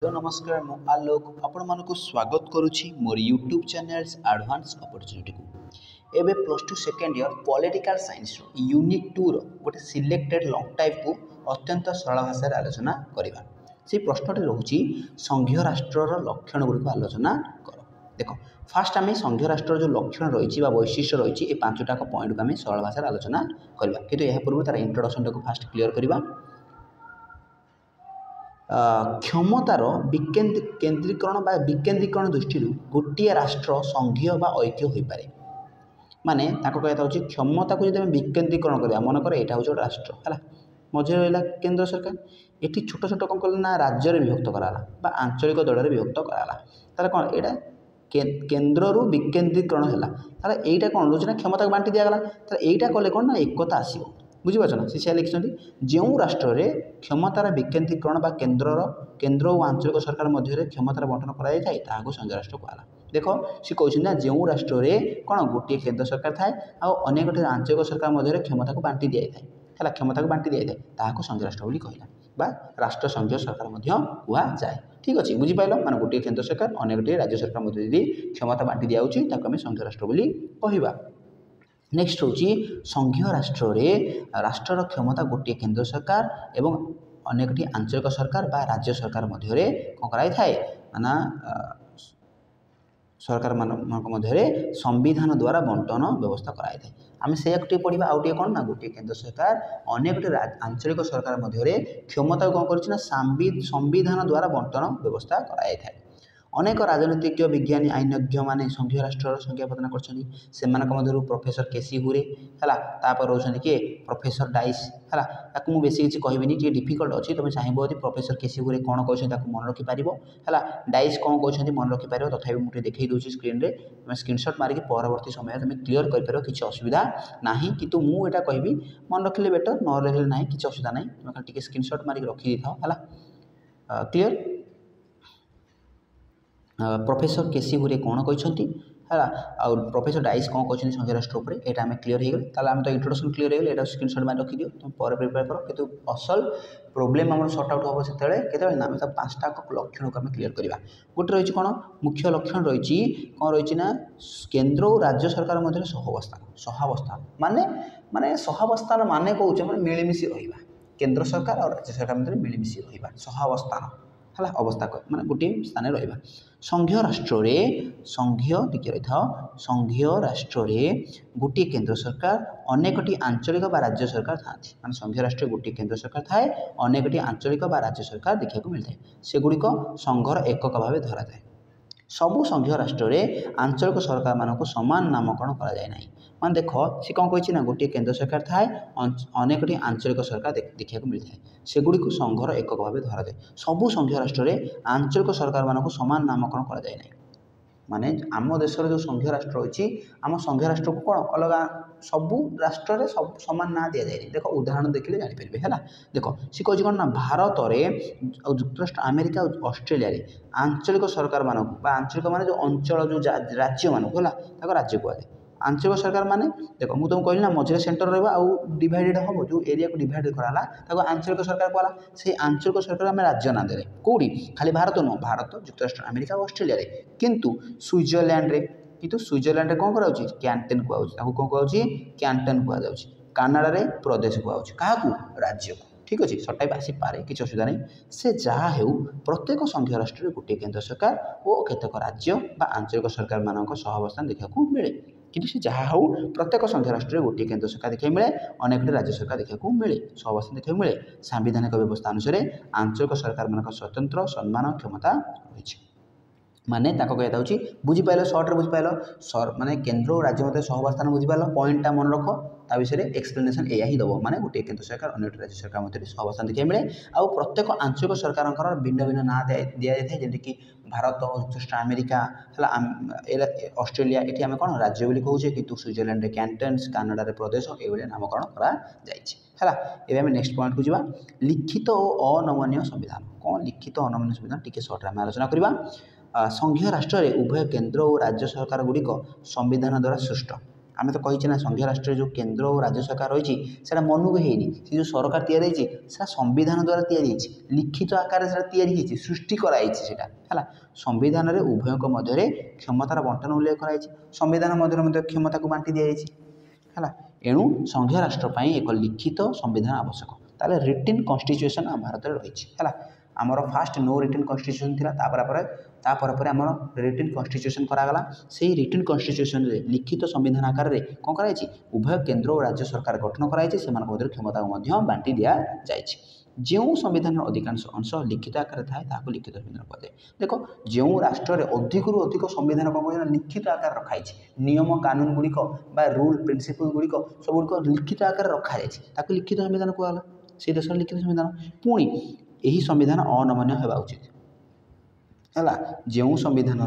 Hello नमस्कार मु आलोक आपण मानक स्वागत करुछि मोर यूट्यूब चैनल्स एडवांस अपॉर्चुनिटी को एबे plus two second year political science unit 2 रो गोटे सिलेक्टेड लॉन्ग टाइप को अत्यंत सरल भाषा रे आलोचना करिबा। से प्रश्नटी रहउछि संघीय राष्ट्रर लक्षण गुडी को आलोचना करो। देखो फास्ट आमे संघीय राष्ट्रर जो लक्षण रहिछि बा वैशिष्ट्य रहिछि ए पांचटा को पॉइंट को आमे सरल भाषा रे आलोचना करिबा किंतु एहा पूर्व तार इंट्रोडक्शन को फास्ट क्लियर करिबा। क्षमतार केन्द्रीकरण बा विकेन्द्रीकरण दृष्टि गोटे राष्ट्र संघीय बा ऐक्य हो पारे माने ताको कहता होची क्षमता को जब विकेन्द्रीकरण करबा मनकर एटा होची राष्ट्र हला मझे रहला केंद्र सरकार एठी छोट छोट कौन कले ना राज्य रे विभक्त कराला बा आंचलिक दल रे विभक्त कराला तार कोन एटा केन्द्र रु विकेन्द्रीकरण हैला तार एटा कोन होची ना क्षमता को बांटी दिया गला तार एटा कले कोन ना एकता आसीबो बुझीपार ना सी लिखिं जो राष्ट्र में क्षमतार विकेन्द्रीकरण बा केन्द्र और आंचलिक सरकार मध्य क्षमतार बंटन कराई संघीय राष्ट्र कहला। देख सी कहते जो राष्ट्र में कौन गोटे केन्द्र सरकार थाए अनेक आंचलिक सरकार मध्य क्षमता को बांटी दी जाए क्षमता को बांटी दी जाए संघीय राष्ट्र बोली कहला बा राष्ट्र संघीय सरकार कहुए ठीक अच्छे बुझीपाल माने गोटे केन्द्र सरकार अनेक राज्य सरकार मध्य क्षमता बांटी दिया आम संघीय राष्ट्र बोली कहवा। नेक्स्ट हूँ संघीय राष्ट्र रे राष्ट्रर क्षमता गोटे केन्द्र सरकार एवं अनेकटी आंचलिक सरकार बा राज्य सरकार मध्य कौन कराई थाए ना सरकार मध्य संविधान द्वारा बंटन व्यवस्था कराई थाए आम से पढ़ा आउ टे कौन ना गोटे केन्द्र सरकार अनेक आंचलिक सरकार मध्य क्षमता कौन कर संविधान द्वारा बंटन व्यवस्था कराई थाए अनेक राजनीतिक विज्ञानी आईनज्ञ माने संघीय राष्ट्र संज्ञा प्रदान कर प्रोफेसर केसी हुरे है तापर रोचन किए प्रोफेसर डाइस है ताकू बेसी किसी कहबी टे डिफिकल्ट अच्छी तुम चाहब यदि प्रोफेसर केसी हुरे कौन कहते मन रखिपार है डाइस कौन कहते मन रखिपार तथापि मुझे देखी दूसरी स्क्रीन रे तुम स्क्रीनशॉट मारिक परवर्ती समय तुम क्लीयर कर किसी असुविधा ना कि मुझे कहबी मन रखिले बेटर न रखिले ना कि असुविधा ना तुम खाली स्क्रीनशॉट मारिक रखी था है क्लीयर। प्रोफेसर केसी हुरे कौन कहते है और प्रोफेसर डाइस कौन कहते संघीय राष्ट्र उपर यहाँ आम क्लीयर हो गले आम तो इंट्रोडक्शन क्लीयर हो गले स्क्रीनशॉट मार रखिदियो तुम पर प्रिपेयर कर कि असल प्रोब्लेम आम सर्ट आउट हम से ना आम पांचटा लक्षण को आम क्लीयर करवा। गोटे रही कौन मुख्य लक्षण रही कौन रही ना केन्द्र और राज्य सरकार मध्य सहावस्थान माने माने सहावस्थान माने कौचे माने मिलमिशी रहा केन्द्र सरकार और राज्य सरकार मध्य मिलमिशी रहा सहावस्थान है अवस्था माने गोटे स्थान रहा। संघीय राष्ट्र रे संघीय टिके रही था संघीय राष्ट्र रे गोटे केन्द्र सरकार अनेकटी आंचलिक बा राज्य सरकार था माने संघीय राष्ट्र गोटे केन्द्र सरकार थाए अनेकटी आंचलिक बा राज्य सरकार देखा मिलता है सेगुड़िक संघर एकक भाव धरा जाए सबु संघीय राष्ट्र रे आंचलिक सरकार मानक समान नामकरण करा जाए नहीं मान देख सी कौन कही ना गोटे केन्द्र सरकार थाए अनेकटी आंचलिक सरकार देखा मिलता है सेगुड़ी संघर एकक भाव धरा जाए सबु संघीय राष्ट्र रे आंचलिक सरकार मानक समान नामकरण करा जाए नहीं माने आम देशर जो संघीय राष्ट्र अच्छी आम संघीय राष्ट्र को कौन अलग सबू राष्ट्र रे सब समान ना दि जाए देख उदाहरण देखिले जानीपारे है देख सी कह कौन ना भारत में जुक्तराष्ट्र अमेरिका और ऑस्ट्रेलिया रे आंचलिक सरकार मानक आंचलिक माने जो अंचल जो राज्य मानक है राज्य कहते आंचलिक सरकार माने देखो मुझे तुमको कहली ना मझे सेंटर रहा डिवाइडेड हम जो एरिया को डिवाइड कराला आंचलिक सरकार कहला से आंचलिक सरकार आम राज्य ना दे कौटी खाली भारत नुह भारत जुक्तराष्ट्र अमेरिका और ऑस्ट्रेलिया रे किंतु स्विट्जरलैंड रे किंतु स्विट्जरलैंड रे कौन कराउछि कैंटन कहउछि कौन कहउछि कैंटन कहउछि कनाडा रे प्रदेश कहउछि काहाकू राज्य को ठीक अच्छे सटाइप आसीपे किसी असुविधा नहीं से जहाँ हो प्रत्येक संघीय राष्ट्र में गोटे केन्द्र सरकार और केतक राज्य बा आंचलिक सरकार मानक सहावस्थान देखा मिले कि सी जहाँ हो प्रत्येक संघीय राष्ट्र में गोटे केन्द्र सरकार देखा मिले अनेक राज्य सरकार देखा मिले सहावस्थान देखा मिले सांविधानिक व्यवस्था अनुसार आंचलिक सरकार मानक स्वतंत्र सम्मान क्षमता रही माने कहता हूँ बुझीपाल सर्ट्रे बुझीपाल माने केन्द्र और राज्य मध्य सहवस्थान बुझीपाल पॉइंटा मन रख ता विषय एक्सप्लेनेशन या ही दब माने गोटे केन्द्र सरकार अनेक राज्य सरकार मध्य सहवस्थान देखा मिले आउ प्रत्येक आंचलिक सरकार भिन्न भिन्न ना दि जाए जमीक भारत जुक्तराष्ट्र अमेरिका है ऑस्ट्रेलिया ये आम कौन राज्य बोली कहे कि स्विट्जरलैंड कैंटन्स कनाडा रे प्रदेश ये नामकरण कर नेक्स्ट पॉइंट को जावा लिखित और अनमनीय संविधान कौन लिखित अनमनीय संविधान टी सर्ट्रे आम आलोचना करवा। संघीय राष्ट्र में उभय केन्द्र और राज्य सरकार गुड़िक संविधान द्वारा सृष्ट आम तो कही ना संघीय राष्ट्र जो केन्द्र और राज्य सरकार रही है मनू है से जो सरकार या संविधान द्वारा या लिखित आकार से सृष्टि कराई है संविधान में उभय मध्य क्षमतार बंटन उल्लेख कराई संविधान मध्य क्षमता को बांटी दी है एणु संघीय राष्ट्र एक लिखित संविधान आवश्यक ताले रिटिन कन्स्टिट्यूशन भारत में रही है आमर फास्ट नो रिटिन कन्स्टिट्यूशन था आमर रिटिन कन्स्टिट्यूशन करागला से रिटिन कन्स्टिट्यूशन रे लिखित संविधान आकार में कौन कराई उभय केन्द्र और राज्य सरकार गठन कराई से क्षमता को बांटी दि जाए जो संविधान अधिकांश अंश लिखित आकार थाए लिखित संविधान कहुए देख जो राष्ट्र में अधिक रु अधिक संविधान कौन लिखित आकार रखाई नियम कानून गुड़िक रूल प्रिंसिपल गुड़िक सब लिखित आकार रखा जाए लिखित संविधान कहला से देश लिखित संविधान पुणी यही संविधान अनमन्य होगा उचित है जो संविधान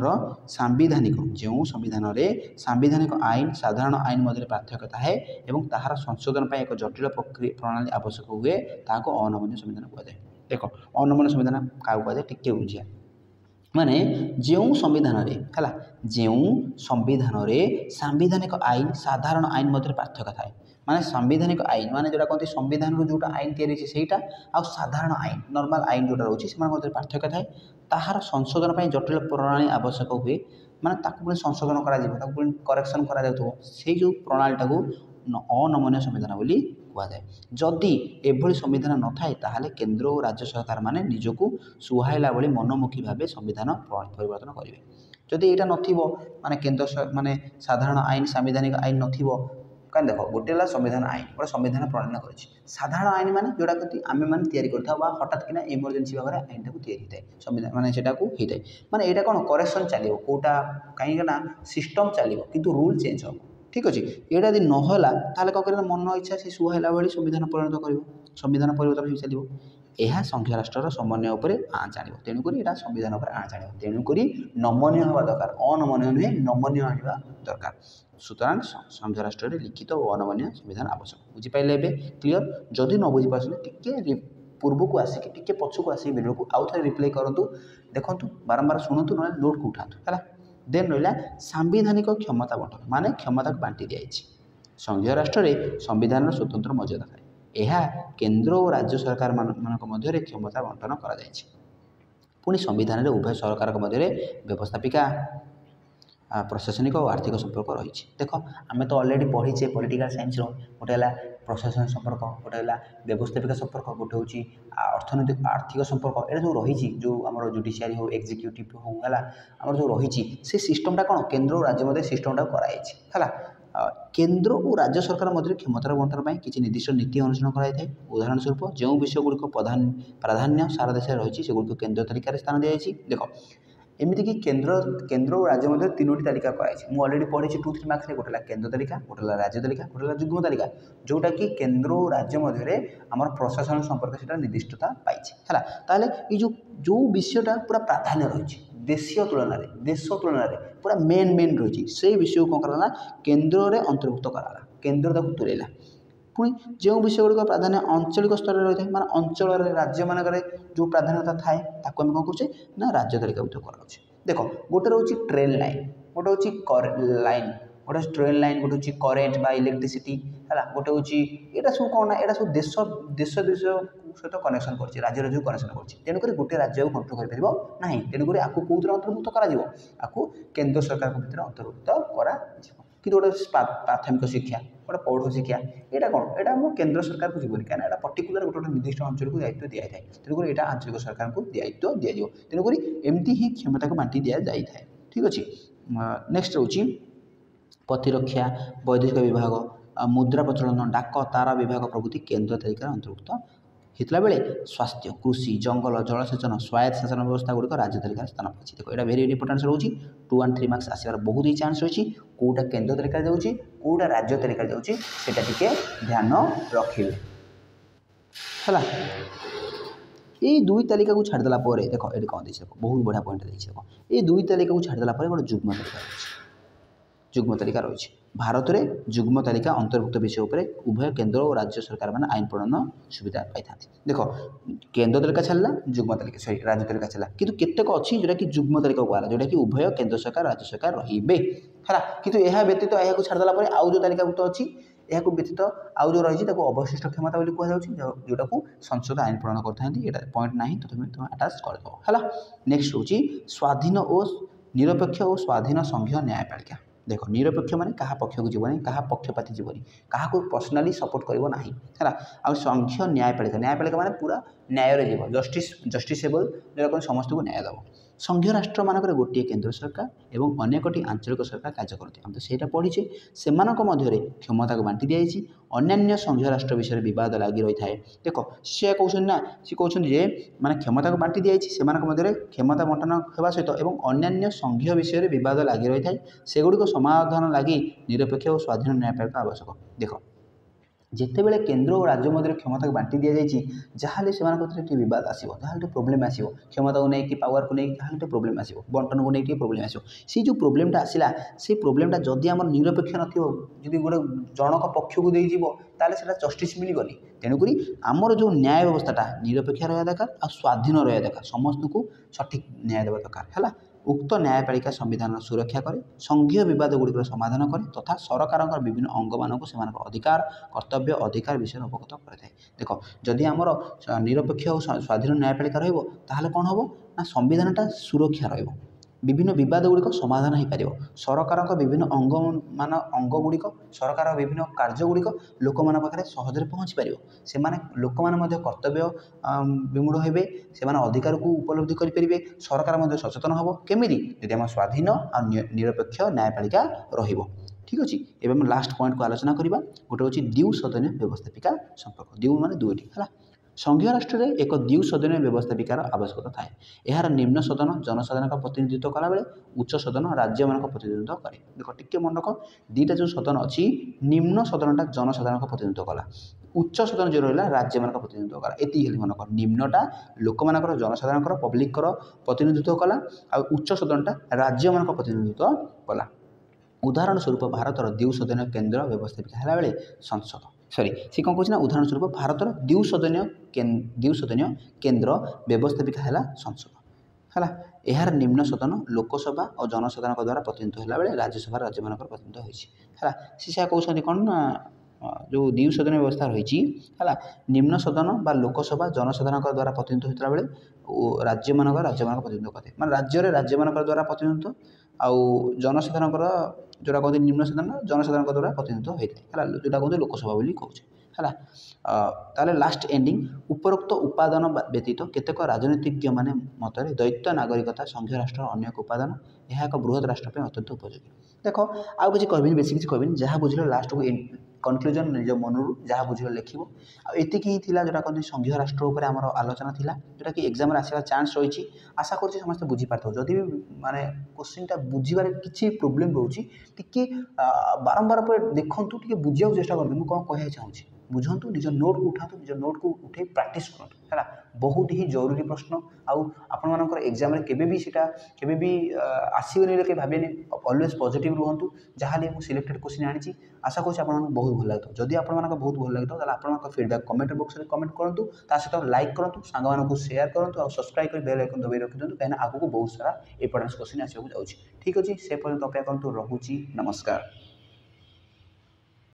सांविधानिक आईन साधारण आईन मध्य पार्थक्यता है और ताहार संशोधन एक जटिल प्रणाली आवश्यक हुए ताको अनमन्य संविधान कहुए देख अनमन्य संविधान क्या कहुए टिके बुझिया माने जो संविधान है जो संविधान सांविधानिक आईन साधारण आईन मध्य पार्थक्य थाए माने संविधानिक आईन माने जोटा कहते संविधान जोटा आईन तैयारी आ साधारण आईन नॉर्मल आईन जोटा रोचे से पार्थक्य थाए ताहार संशोधन पर जटिल प्रणाली आवश्यक हुए माने ताकू पुणी संशोधन कर करेक्शन कर जो प्रणालीटा को अनमन्य संविधान बोली कहुए जदि एभली संविधान न थाए ताहले केन्द्र और राज्य सरकार माने निजको सुहाइला भली मनोमुखी भाव संविधान परिवर्तन करेंगे जदि यहाँ नथिबो माने केन्द्र माने साधारण आईन सांविधानिक आईन नथिबो कहीं देख गोटे संविधान आईन गोटे संविधान प्रणाली कर साधारण आईन माने जोटा कहती आम मैंने तैयारी करता हठात कि इमरजेंसी भाव में आईन टाक तैयारी संविधान माने सेटा को होता है माने यहाँ कौन करेक्शन चलो कौटा कहीं सिस्टम चलो किंतु रूल चेंज हम ठीक अच्छे यहाँ यदि नहला ताले कौन कर मन इच्छा से सुहाइला भाई संविधान परिणत कर संविधान परिवर्तन हो चलो यह संघीय राष्ट्र समन्वय उपर आँच आण तेणुक यहाँ संविधान उपर आँच आण तेणुक नमनीय हवा दरकार अनमनीय नुहे नमनीय आना दरकार सुतरां संघीय राष्ट्र में लिखित और अनमनीय संविधान आवश्यक बुझीपारे ए क्लीयर जदि न बुझीपारे टिके पूर्व को आसिक टिके पछ को आसिक वीडियो को आउ थे रिप्ले करूँ देखूँ बारंबार शुणु ना नोट को उठातु है देन रहा सांविधानिक क्षमता बंटन माने क्षमता को बांटी दी संघीय राष्ट्र में संविधान स्वतंत्र मर्यादा थाए यह केन्द्र और राज्य सरकार मध्य क्षमता बंटन कर पुणी संविधान में उभय सरकार मध्य व्यवस्थापिका प्रशासनिक और आर्थिक संपर्क रही देख आम तो अलरेडी पढ़ीचे पॉलिटिकल साइंस गोटे प्रशासन संपर्क गोटे व्यवस्थापिका संपर्क गोटे हूँ अर्थनैतिक आर्थिक संपर्क ये जो रही जो आम जुडिशियरी हो एक्जिक्यूटिव हो आम जो रही से सिस्टमटा कौन केन्द्र और राज्य मध्य सिस्टमटा कराई है केन्द्र और राज्य सरकार मध्य क्षमतार बंटन किसी निर्दिष्ट नीति अनुसरण कराई उदाहरण स्वरूप जो विषय गुड़िक प्राधान्य सारा देश रही से गुड़िक केन्द्र तालिकार स्थान दी जाए देख एमती कि केन्द्र और राज्य मध्य तीनोटी तालिका कराई अलरेडी पढ़ी 2-3 मार्क्स गोटे केन्द्र तालिका गोटे राज्य तालिका गोटे युग्म तालिका जोटा कि केन्द्र और राज्य मध्य आम प्रशासन संपर्क से निर्दिष्टता पाई है जो विषयटा पूरा प्राधान्य रही देशीय तुलन में पूरा मेन रही से विषय को कौन करा केन्द्र में अंतर्भुक्त कराला केन्द्र तुलेला पुणी जो विषय गुड़िक प्राधान्य आंचलिक स्तर में रही है माने अंचल राज्य मानक जो प्राधान्यता थाए ताको हम कौन करें ना राज्य तालिका कराऊे देख गोटे रोचे ट्रेन लाइन गोटे हूँ लाइन गोटे ट्रेन लाइन गोटे हूँ करेन्ट बा इलेक्ट्रिसिटी है गोटे हूँ यहाँ सब कौन ना यहाँ सब देश सहित कनेक्शन कर राज्य राज्य कनेक्शन कर तेणुक गोटे राज्य को कंट्रोल कर ना तेणुक आपको कौन अंतर्भुक्त करा केन्द्र सरकार भितर अंतर्भुक्त करा कि गोटे प्राथमिक शिक्षा गोटे पौढ़ शिक्षा यहाँ कौन यहाँ केन्द्र सरकार को जीवन कहीं पर्टिकुलर गोटे निर्दिष्ट अंचल को दायित्व दी जाए तेणुक यहाँ आंचलिक सरकार को दायित्व दि तेणुक एमती ही क्षमता को बांटी दि जाए ठीक अच्छे नेक्स्ट रोचे प्रतिरक्षा वैदेशिक विभाग मुद्रा प्रचलन डाक तारा विभाग प्रभृति केन्द्र तालिकार अंतर्भुक्त होता बेले स्वास्थ्य कृषि जंगल जलसेचन स्वायत्त शासन व्यवस्था गुड़िक राज्य तालिकार स्थान पाई देखो यहाँ भेरी इंपोर्टेंस रोचे 2 and 3 मार्क्स आसबार बहुत ही चान्स रही कौटा केन्द्र तालिकार जाऊँगी कौटा राज्य तालिकार जाऊँगी टिके ध्यान रखिए है ये 2 तालिका को छाड़देला देख ये कौन देखिए बहुत बढ़िया पॉइंट देखिए देख ये 2 तालिका को छाड़देला गोटे जुग्म तालिका रही जुग्म तालिका रही भारत में जुग्म तालिका अंतर्भुक्त विषय उपर उभय केन्द्र और राज्य सरकार मैंने आईन प्रणयन सुविधा पाई था। देख केन्द्र तालिका छाड़ा जुग्म तालिका सॉरी राज्य तालिका छाड़ा किंतु केतेक अच्छी जोटा कि जुग्म तालिका कहला जोटा कि उभय केन्द्र सरकार राज्य सरकार रे है किंतु यह व्यतीत यह छाड़देला आउ जो तालिकाभुक्त अच्छी यह व्यतीत आउ जो रही अवशिष्ट क्षमता जोटा को संसद आईन प्रणयन करते पॉइंट ना तो तुम आटाच करदेव है। नेक्स्ट हूँ स्वाधीन और निरपेक्ष और स्वाधीन संघीय न्यायपालिका। देख निरपेक्ष माने कहा पक्ष को जीवनी कहा पक्षपाती जीवनी क्या पर्सनाली सपोर्ट करना है आ संघीय न्यायपालिका माने पूरा न्याय रे जीव जस्टिसेबल जो समस्त को न्याय देव। संघीय राष्ट्र मानक गोटे केन्द्र सरकार और अनेकटी आंचलिक सरकार कार्य करते आम तो सहीटा पढ़ीचे से क्षमता को बांटी दी अन्य संघीय राष्ट्र विषय विवाद लगी रही है। देख सी कहते ना सी कहते माने क्षमता को बांटी दी से क्षमता बंटन होगा सहित अन्य संघीय विषय विवाद लगी रही है सेगुड़िक समाधान लगी निरपेक्ष और स्वाधीन न्यायपालिका आवश्यक। देख जितेबाला केन्द्र और राज्य मध्य क्षमता को बांटी दी जाए जहाँ से विवाद आसो जहाँ प्रोब्लेम आसो क्षमता को लेकिन पावर को लेकिन जहाँ प्रोब्लेम आसो बंटन को लेकिन प्रोब्लेम आसो सी जो प्रोब्लेमटा आसला से प्रोब्लेमटा जदि आम निरपेक्ष नथी गोटे जनक पक्ष को देजी से जस्टिस मिलगनी तेणुक आमर जो न्याय व्यवस्था निरपेक्ष रहा दरकार आ स्वाधीन रहा दरकार समस्त को सठिक न्याय देवा दरकार है। उक्त न्यायपालिका संविधान सुरक्षा करे संघीय विवाद गुड़िक समाधान करे तथा सरकार विभिन्न अंग मानक से अधिकार कर्तव्य अधिकार विषय अवगत करता है। देख जदि आमर निरपेक्ष और स्वाधीन न्यायपालिका रहा कौन हम ना संविधानटा सुरक्षा रहा विभिन्न विवाद गुड़िक समाधान हो पार सरकार विभिन्न अंग गुड़िक सरकार विभिन्न कार्य गुड़िक लोक मान पाखे सहजरे पहुँची पार से लोक मैंने कर्तव्य विमूढ़ हे से अधिकार को उपलब्धि करेंगे सरकार सचेतन हम केमी यदि आम स्वाधीन आ निरपेक्ष न्यायपालिका रहिबो। ठीक अच्छे एवं लास्ट पॉइंट को आलोचना करवा गोटे हूँ द्विसदनीय व्यवस्थापिका संपर्क द्वि मान दुईटी है। संघीय राष्ट्र में एक द्विसदनीय व्यवस्थापिकार आवश्यकता थाए यार निम्न सदन जनसाधारण का प्रतिनिधित्व कला बेले उच्च सदन राज्य मान प्रतिनिधित्व करे। देख टिके मन रख दीटा जो सदन अच्छी निम्न सदनटा जनसाधारण का प्रतिनिधित्व कला उच्च सदन जो रहा राज्य मान प्रतिनिधित्व कला एति मन रख निम्नटा लोक मान जनसाधारण पब्लिक प्रतिनिधित्व कला आ उच्च सदनटा राज्य मान प्रतिनिधित्व कला। उदाहरण स्वरूप भारतर द्विसदनीय केन्द्र व्यवस्थापिका है बेले संसद सॉरी सी कौन कहना उदाहरण स्वरूप भारतर द्विसदनीय केन्द्र व्यवस्थापिका है संसद है यार निम्न सदन लोकसभा और जनसाधारण द्वारा प्रतिनिधित्व होला बेले राज्यसभा राज्य मान प्रतिनिधित्व होता है। सी कहते कौन ना जो द्विसदनीय व्यवस्था रही है निम्न सदन बा लोकसभा जनसाधारण द्वारा प्रतिनिधित्व होता बेले राज्य मान प्रतिनिधित्व करते मैं राज्य राज्य मान द्वारा प्रतिनिधित्व आउ जनसाधारण जोटा कहते निम्न सदन जनसाधारण द्वारा प्रतिनिधित्व होता है जोटा कहते लोकसभा बोली कहूँ है। लास्ट एंडिंग उपरोक्त उपादान व्यतीत केतेक राजनीतिज्ञ माने मतरे दैत्य नागरिकता संघीय राष्ट्र अन्य एक उपादान यह एक बृहत राष्ट्र अत्यंत उपयोगी। देख आउ किसी कहबी बेस किसी कहबी जहाँ बुझे लास्ट को कनक्लूजन निज मन जहाँ बुझे लिख आती ही जोटा कहते संघीय राष्ट्र उपर आम आलोचना था जोटा कि एग्जाम आसवा चान्स रही आशा कर समस्त बुझीपार जदि भी माने क्वेश्चनटा बुझे किसी प्रोब्लेम रोचे टी बारंबार देखूँ टी बुझा चेष्टा करते मुझे कौन कहना चाहिए बुझंतु निज नोट को उठातु निज नोट को उठे प्रैक्टिस करतु है बहुत ही जरूरी प्रश्न आपर एग्जाम केबे भी सीटा केबे भी आसबनी के भावे ऑलवेज पॉजिटिव रुहतु जहाँ मुझे सिलेक्टेड क्वेश्चन आनी आशा कर बहुत भल लगे जदि आप बहुत भल लगे तो आप फीडबैक कमेंट बॉक्स में कमेंट करूँ सहित लाइक करूँ सांग शेयर करूँ और सब्सक्राइब कर बेल आइकन दबाई रखी दिखाँ आगे बहुत सारा इंपोर्टेंट क्वेश्चन आसको जाऊँगी। ठीक अच्छे से पर्यटन अपेक्षा करूँ रोची नमस्कार।